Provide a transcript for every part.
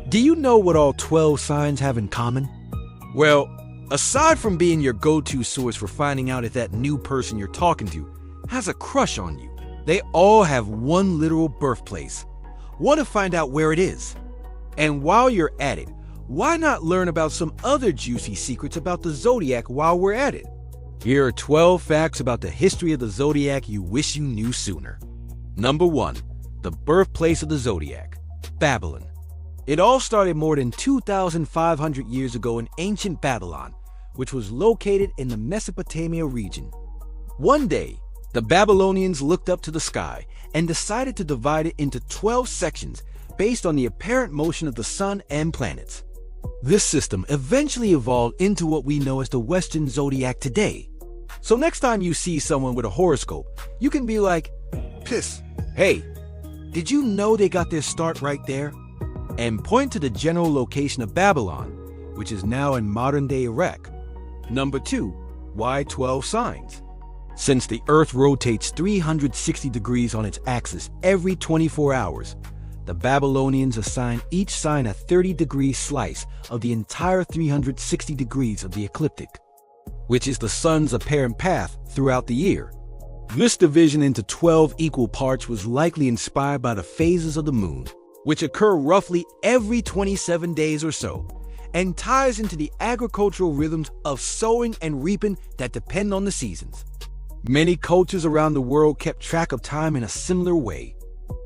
Do you know what all 12 signs have in common? Well, aside from being your go-to source for finding out if that new person you're talking to has a crush on you, they all have one literal birthplace. Want to find out where it is? And while you're at it, why not learn about some other juicy secrets about the Zodiac while we're at it? Here are 12 facts about the history of the Zodiac you wish you knew sooner. Number 1. The birthplace of the Zodiac, Babylon. It all started more than 2,500 years ago in ancient Babylon, which was located in the Mesopotamia region. One day, the Babylonians looked up to the sky and decided to divide it into 12 sections based on the apparent motion of the sun and planets. This system eventually evolved into what we know as the Western Zodiac today. So next time you see someone with a horoscope, you can be like, "Piss, hey, did you know they got their start right there?" And point to the general location of Babylon, which is now in modern-day Iraq. Number 2. Why 12 signs? Since the Earth rotates 360 degrees on its axis every 24 hours, the Babylonians assigned each sign a 30-degree slice of the entire 360 degrees of the ecliptic, which is the sun's apparent path throughout the year. This division into 12 equal parts was likely inspired by the phases of the moon, which occur roughly every 27 days or so, and ties into the agricultural rhythms of sowing and reaping that depend on the seasons. Many cultures around the world kept track of time in a similar way.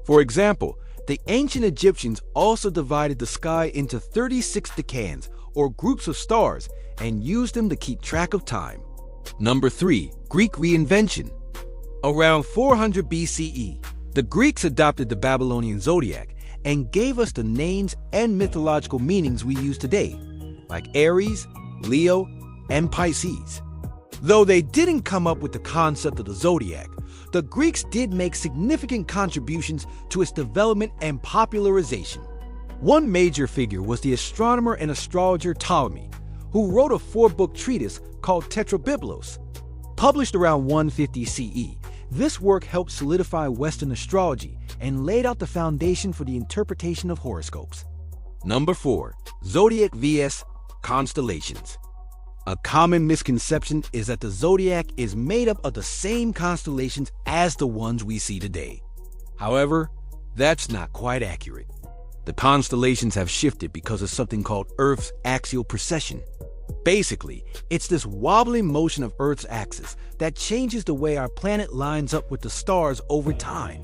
For example, the ancient Egyptians also divided the sky into 36 decans, or groups of stars, and used them to keep track of time. Number 3. Greek reinvention. Around 400 BCE, the Greeks adopted the Babylonian zodiac and gave us the names and mythological meanings we use today, like Aries, Leo, and Pisces. Though they didn't come up with the concept of the zodiac, the Greeks did make significant contributions to its development and popularization. One major figure was the astronomer and astrologer Ptolemy, who wrote a 4-book treatise called Tetrabiblos. Published around 150 CE, this work helped solidify Western astrology and laid out the foundation for the interpretation of horoscopes. Number 4. Zodiac vs. Constellations. A common misconception is that the zodiac is made up of the same constellations as the ones we see today. However, that's not quite accurate. The constellations have shifted because of something called Earth's axial precession. Basically, it's this wobbly motion of Earth's axis that changes the way our planet lines up with the stars over time.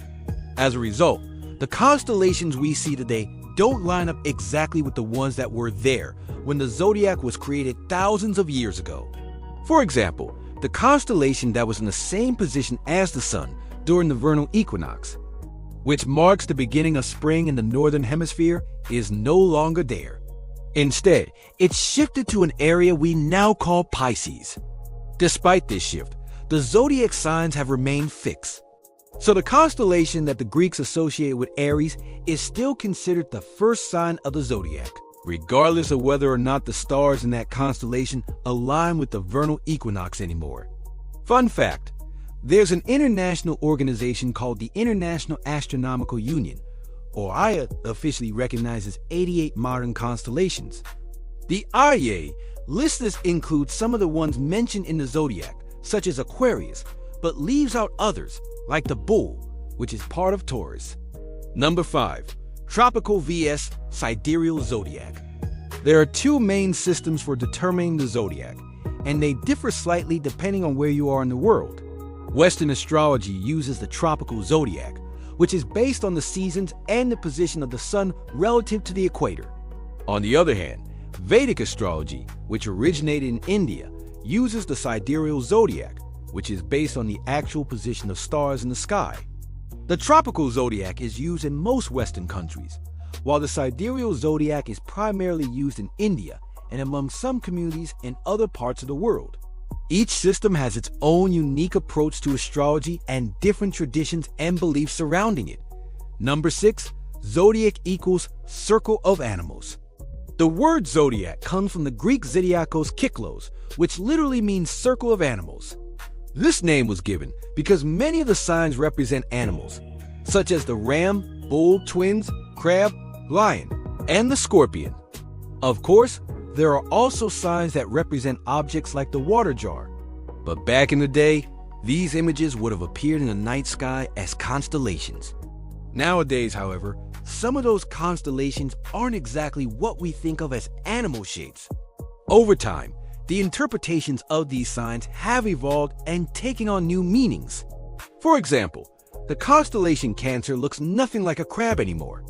As a result, the constellations we see today don't line up exactly with the ones that were there when the zodiac was created thousands of years ago. For example, the constellation that was in the same position as the sun during the vernal equinox, which marks the beginning of spring in the northern hemisphere, is no longer there. Instead, it shifted to an area we now call Pisces. Despite this shift, the zodiac signs have remained fixed. So the constellation that the Greeks associate with Aries is still considered the first sign of the zodiac, regardless of whether or not the stars in that constellation align with the vernal equinox anymore. Fun fact, there's an international organization called the International Astronomical Union, or IA officially recognizes 88 modern constellations. The IA list this includes some of the ones mentioned in the zodiac, such as Aquarius, but leaves out others, like the Bull, which is part of Taurus. Number 5. Tropical vs. Sidereal Zodiac. There are two main systems for determining the zodiac, and they differ slightly depending on where you are in the world. Western astrology uses the tropical zodiac, which is based on the seasons and the position of the sun relative to the equator. On the other hand, Vedic astrology, which originated in India, uses the sidereal zodiac, which is based on the actual position of stars in the sky. The tropical zodiac is used in most Western countries, while the sidereal zodiac is primarily used in India and among some communities in other parts of the world. Each system has its own unique approach to astrology and different traditions and beliefs surrounding it. Number 6. Zodiac equals circle of animals. The word zodiac comes from the Greek zodiakos kyklos, which literally means circle of animals. This name was given because many of the signs represent animals, such as the ram, bull, twins, crab, lion, and the Scorpion. Of course, there are also signs that represent objects like the water jar. But back in the day, these images would have appeared in the night sky as constellations. Nowadays, however, some of those constellations aren't exactly what we think of as animal shapes. Over time, the interpretations of these signs have evolved and taken on new meanings. For example, the constellation Cancer looks nothing like a crab anymore.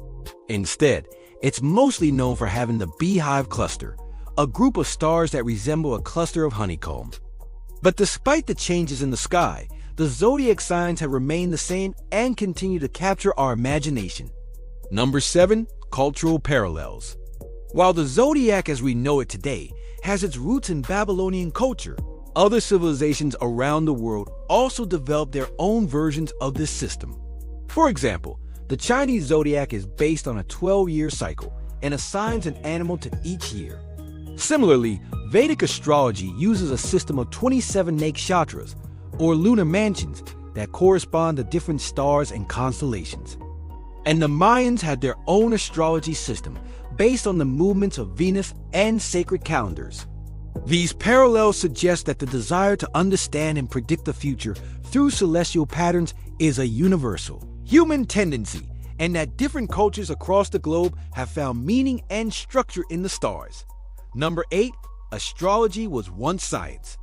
Instead, it's mostly known for having the Beehive Cluster, a group of stars that resemble a cluster of honeycomb. But despite the changes in the sky, the zodiac signs have remained the same and continue to capture our imagination. Number 7. Cultural parallels. While the zodiac as we know it today has its roots in Babylonian culture, other civilizations around the world also developed their own versions of this system. For example, the Chinese zodiac is based on a 12-year cycle and assigns an animal to each year. Similarly, Vedic astrology uses a system of 27 nakshatras, or lunar mansions, that correspond to different stars and constellations. And the Mayans had their own astrology system based on the movements of Venus and sacred calendars. These parallels suggest that the desire to understand and predict the future through celestial patterns is a universal human tendency, and that different cultures across the globe have found meaning and structure in the stars. Number 8. Astrology was once science.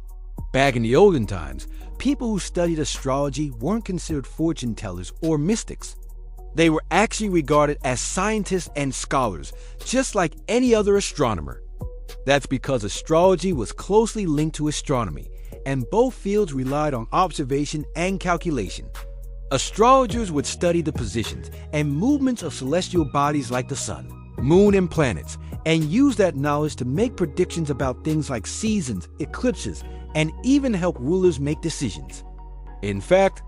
Back in the olden times, people who studied astrology weren't considered fortune tellers or mystics. They were actually regarded as scientists and scholars, just like any other astronomer. That's because astrology was closely linked to astronomy, and both fields relied on observation and calculation. Astrologers would study the positions and movements of celestial bodies like the sun, moon, and planets, and use that knowledge to make predictions about things like seasons, eclipses, and even help rulers make decisions. In fact,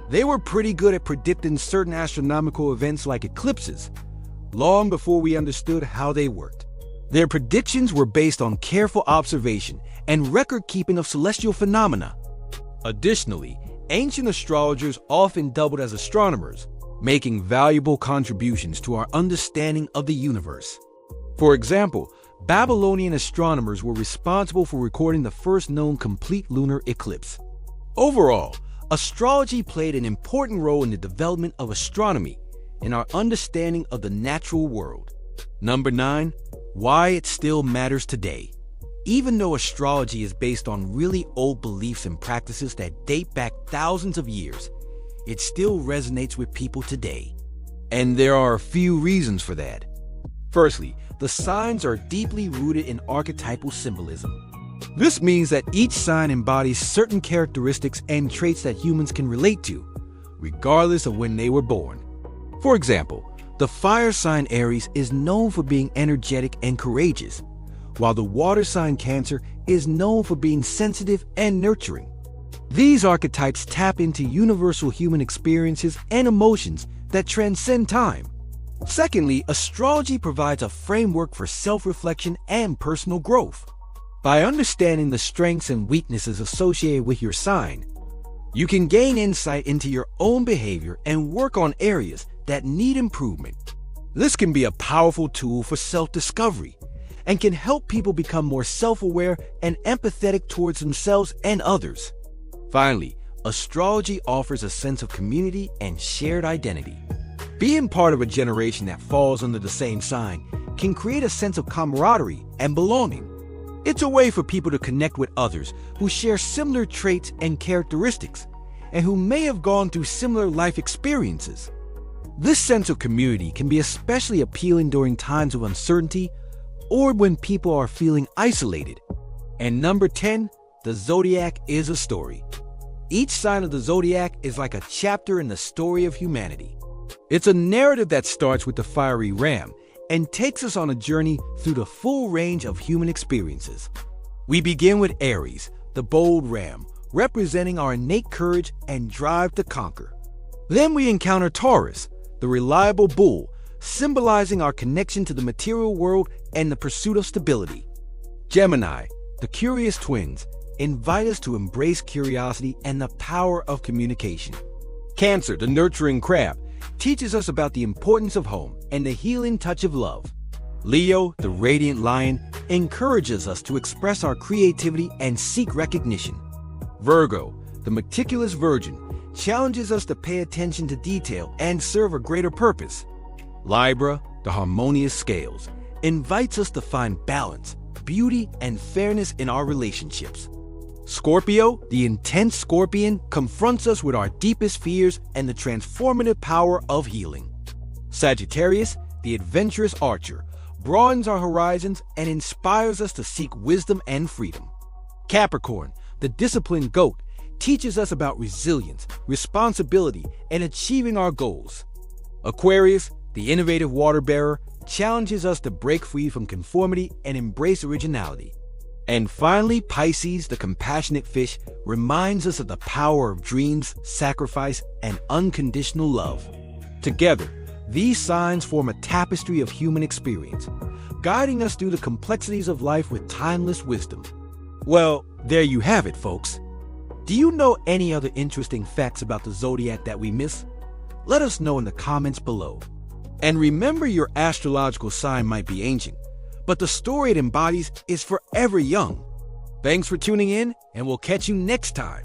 they were pretty good at predicting certain astronomical events like eclipses, long before we understood how they worked. Their predictions were based on careful observation and record-keeping of celestial phenomena. Additionally, ancient astrologers often doubled as astronomers, making valuable contributions to our understanding of the universe. For example, Babylonian astronomers were responsible for recording the first known complete lunar eclipse. Overall, astrology played an important role in the development of astronomy and our understanding of the natural world. Number 9. Why it still matters today. Even though astrology is based on really old beliefs and practices that date back thousands of years, it still resonates with people today. And there are a few reasons for that. Firstly, the signs are deeply rooted in archetypal symbolism. This means that each sign embodies certain characteristics and traits that humans can relate to, regardless of when they were born. For example, the fire sign Aries is known for being energetic and courageous, while the water sign Cancer is known for being sensitive and nurturing. These archetypes tap into universal human experiences and emotions that transcend time. Secondly, astrology provides a framework for self-reflection and personal growth. By understanding the strengths and weaknesses associated with your sign, you can gain insight into your own behavior and work on areas that need improvement. This can be a powerful tool for self-discovery and can help people become more self-aware and empathetic towards themselves and others. Finally, astrology offers a sense of community and shared identity. Being part of a generation that falls under the same sign can create a sense of camaraderie and belonging. It's a way for people to connect with others who share similar traits and characteristics, and who may have gone through similar life experiences. This sense of community can be especially appealing during times of uncertainty or when people are feeling isolated. And number 10, the zodiac is a story. Each sign of the zodiac is like a chapter in the story of humanity. It's a narrative that starts with the fiery ram and takes us on a journey through the full range of human experiences. We begin with Aries, the bold ram, representing our innate courage and drive to conquer. Then we encounter Taurus, the reliable bull, symbolizing our connection to the material world and the pursuit of stability. Gemini, the curious twins, invite us to embrace curiosity and the power of communication. Cancer, the nurturing crab, teaches us about the importance of home and the healing touch of love. Leo, the radiant lion, encourages us to express our creativity and seek recognition. Virgo, the meticulous virgin, challenges us to pay attention to detail and serve a greater purpose. Libra, the harmonious scales, invites us to find balance, beauty, and fairness in our relationships. Scorpio, the intense scorpion, confronts us with our deepest fears and the transformative power of healing. Sagittarius, the adventurous archer, broadens our horizons and inspires us to seek wisdom and freedom. Capricorn, the disciplined goat, teaches us about resilience, responsibility, and achieving our goals. Aquarius, the innovative water bearer, challenges us to break free from conformity and embrace originality. And finally, Pisces, the compassionate fish, reminds us of the power of dreams, sacrifice, and unconditional love. Together, these signs form a tapestry of human experience, guiding us through the complexities of life with timeless wisdom. Well, there you have it, folks. Do you know any other interesting facts about the Zodiac that we miss? Let us know in the comments below. And remember, your astrological sign might be ancient, but the story it embodies is forever young. Thanks for tuning in, and we'll catch you next time.